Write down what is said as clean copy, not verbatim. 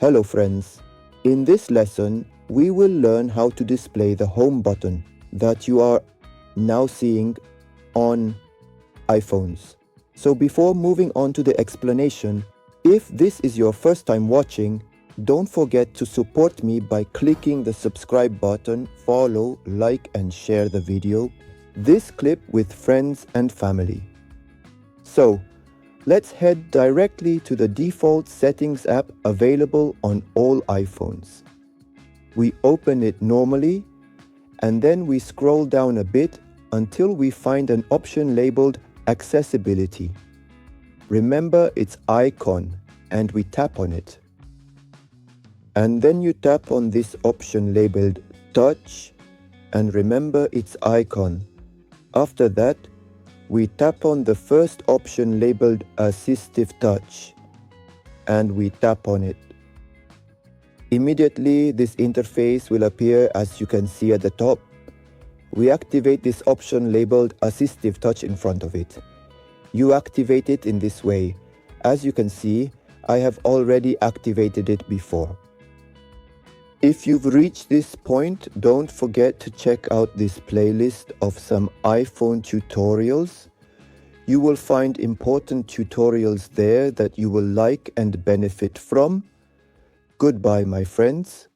Hello friends, in this lesson we will learn how to display the home button that you are now seeing on iPhones. So before moving on to the explanation, if this is your first time watching, don't forget to support me by clicking the subscribe button, follow, like and share the video, this clip with friends and family. So, let's head directly to the default settings app available on all iPhones. We open it normally and then we scroll down a bit until we find an option labeled Accessibility. Remember its icon and we tap on it. And then you tap on this option labeled Touch and remember its icon. After that, we tap on the first option labeled Assistive Touch and we tap on it. Immediately, this interface will appear as you can see at the top. We activate this option labeled Assistive Touch in front of it. You activate it in this way. As you can see, I have already activated it before. If you've reached this point, don't forget to check out this playlist of some iPhone tutorials. You will find important tutorials there that you will like and benefit from. Goodbye, my friends.